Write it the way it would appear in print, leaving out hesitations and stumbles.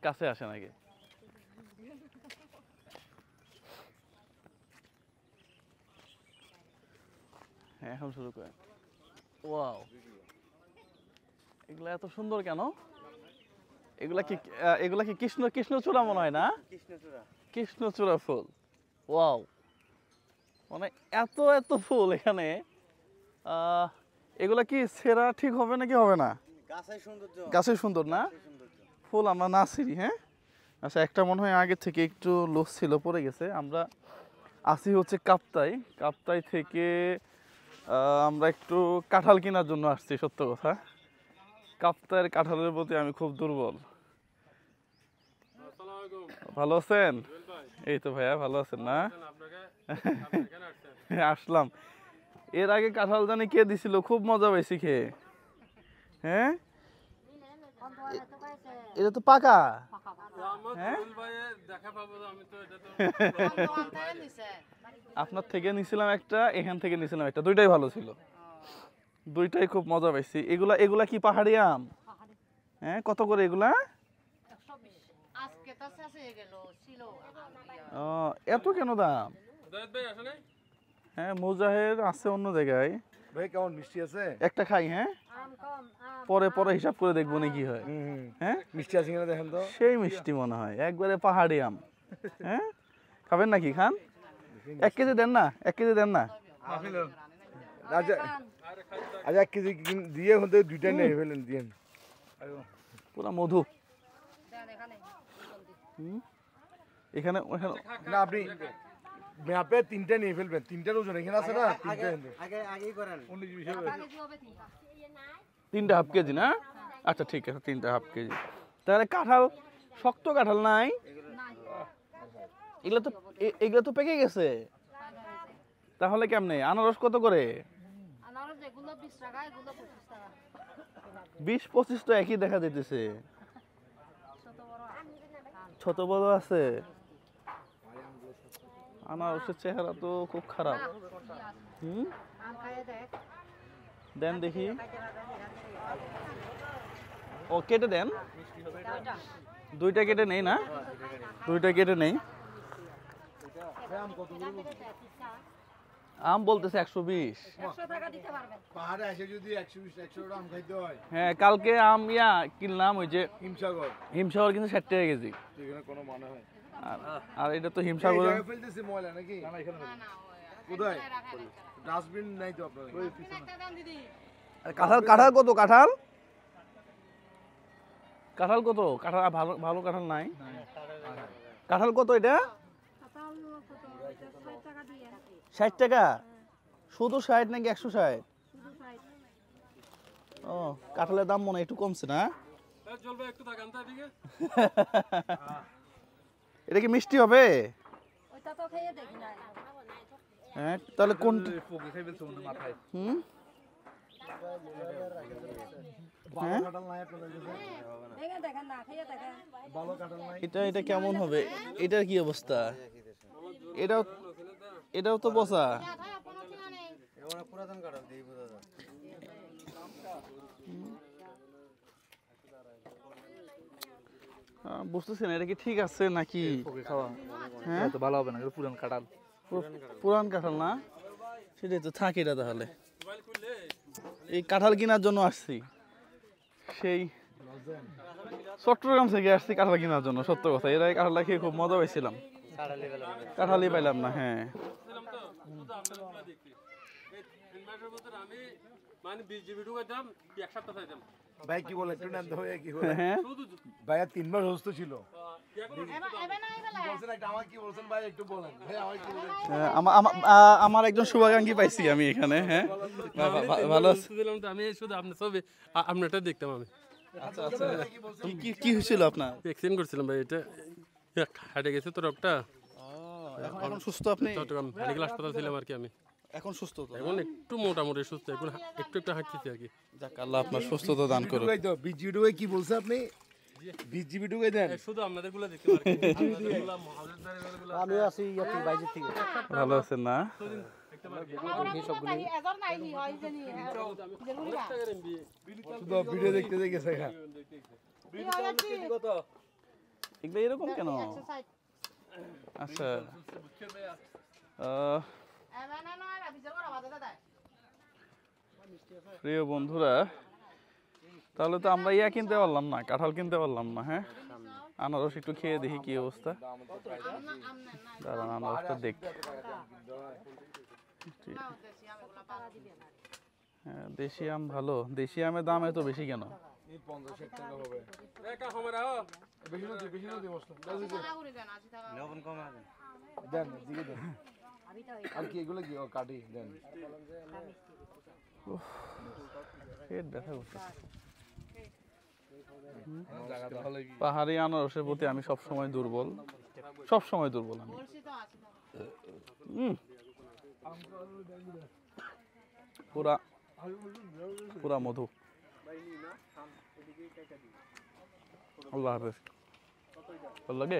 কাছে আসে নাকি? হ্যাঁ এখন শুরু করেন। ওয়াও, এগুলা এত সুন্দর কেন? এগুলা কি কৃষ্ণচূড়া মনে হয় না? কৃষ্ণচূড়া ফুল। ওয়াও, মানে এত এত ফুল এখানে। এগুলা কি ছেঁড়া ঠিক হবে নাকি হবে না? গাছের সুন্দর না ফুল, আমরা না ছিঁড়ি। হ্যাঁ আচ্ছা, একটা মনে হয় আগে থেকে একটু লস ছিল, পড়ে গেছে। আমরা আসি হচ্ছে কাপ্তাই থেকে। আমরা একটু কাঁঠাল কেনার জন্য আসছি, সত্য কথা। কাপ্তাইয়ের কাঁঠালের প্রতি আমি খুব দুর্বল। ভালো আছেন? এই তো ভাইয়া, ভালো আছেন না? আসলাম। এর আগে কাঁঠাল জানি কে দিছিল, খুব মজা পাইছি খেয়ে। হ্যাঁ এটা তো পাকা। হ্যাঁ আপনার থেকে নিছিলাম একটা, এখান থেকে নিছিলাম একটা, দুইটাই ভালো ছিল, দুইটাই খুব মজা পাইছি। এগুলা কি পাহাড়ি আম? হ্যাঁ কত করে এগুলা? এত কেন দাম? হ্যাঁ মুজাহের আছে অন্য জায়গায়। ভাই কেমন মিষ্টি আছে? একটা খাই। হ্যাঁ পরে পরে হিসাব করে দেখবো না কি হয়। হ্যাঁ মিষ্টি আছে কিনা দেখেন তো। সেই মিষ্টি মনে হয়, একবারে পাহাড়ি আম। হ্যাঁ খাবেন নাকি? খান, 1 কেজি দেন না, 1 কেজি দেন না। আচ্ছা 1 কেজি দিয়ে হতে দুইটা নিয়ে ফেলেন দিন। পুরা মধু। এখানে না আপনি ম্যাপে 3টা নিয়ে ফেলবেন, 3টার ওজন এখানে আছে না? 3টা আগেই করেন। 3টা হাফ কেজি না? আচ্ছা ঠিক আছে, 3টা হাফ কেজি। তাহলে কাঁঠাল, শক্ত কাঁঠাল নাই? এগুলো তো পেকে গেছে। তাহলে কেমনে? আনারস কত করে? 20-25 তো একই দেখা যেতেছে। ছোট বড় আছে। আনারসের চেহারা তো খুব খারাপ। দেন দেখি। ও কেটে দেন, দুইটা কেটে নেই না? দুইটা কেটে নেই। আম বলতেছে 120। পাহাড়ে এসে যদি 120-100 আম খাইতে হয়। হ্যাঁ কালকে আম কিনলাম, ওই যে হিমসাগর কিন্তু 60 টাকা কেজি। এখানে কোনো মানে হয়? আর এটা তো হিমসাগর। এই জায়গায় ফেলতেছে ময়লা নাকি? না না এখানে কোথায়? ডাস্টবিন নাই তো আপনাদের? ওই পিছনে। কাঁঠাল কত? কাঁঠাল কত? কাঁঠাল ভালো কাঁঠাল নাই? কাঁঠাল কত এটা? 60 টাকা। শুধু 60 নাকি 160? ও কাঁঠালের দাম মনে হয় একটু কমছে না? এটা কি মিষ্টি হবে? হ্যাঁ তাহলে কোন? এটা কেমন হবে? এটার কি অবস্থা? এটাও তো বসা। বুঝতেছি না এটা কি ঠিক আছে নাকি খাওয়া। হ্যাঁ তো ভালো হবে না, পুরান কাঁঠাল না? সেটাই তো থাকে এটা। তাহলে এই কাঁঠাল কেনার জন্য আসছি, সেই চট্টগ্রাম থেকে আসছি কাঁঠাল কেনার জন্য। সত্য কথা, এর আগে কাঁঠালটা খেয়ে খুব মজা পাইছিলাম, কাঁঠালই পাইলাম না। হ্যাঁ ভাই কি বলে একটু নেন তো ভাই, কি বলে? ভাইয়া 3 মাস সুস্থ ছিল। আমার একজন শুভাকাঙ্ক্ষী পাইছি আমি এখানে। হ্যাঁ ভালো আমি শুধু আপনার ছবি আপনারটা দেখতাম আমি। আচ্ছা আচ্ছা, কি হয়েছিল আপনার? ভ্যাকসিন করছিলাম ভাই, এটা হাটে গেছে তো রোগটা। এখন সুস্থ আপনি? চট্টগ্রাম মেডিকেল হাসপাতাল ছিলাম আর কি আমি। এখন সুস্থ তো? এখন একটু মোটামুটি সুস্থ, এখন একটু হাঁটতেছি আর কি। যাক আল্লাহ আপনার সুস্থতা দান করুন। বিজিবিডুকে কি বলছে আপনি? বিজিবিডুকে দেন শুধু আপনাদের গুলো দেখতে পারি। আমি আছি ইয়াতি বাইজে থেকে। ভালো আছেন না? ভিডিও দেখতে গেছে। এগুলো এরকম কেন? আচ্ছা প্রিয় বন্ধুরা, তাহলে তো আমরা ইয়া কিনতে পারলাম না, কাঁঠাল কিনতে পারলাম না। হ্যাঁ, আনারস একটু খেয়ে দেখি কি অবস্থা। দাঁড়ান আনারসটা দেখ। হ্যাঁ, দেশি আম ভালো। দেশি আমের দাম এত বেশি কেন? এই 50-60 টাকা হবে। বেশি না দিই মশলা। দেন দিকে দেন। আর কি এগুলো কি কাটি দেন। পেট ব্যথা করছে। পাহাড়ি আনারসের প্রতি আমি সবসময় দুর্বল, সবসময় দুর্বল আমি। পুরা পুরা মধু। আল্লাহ হাফেজ। ভালো লাগে।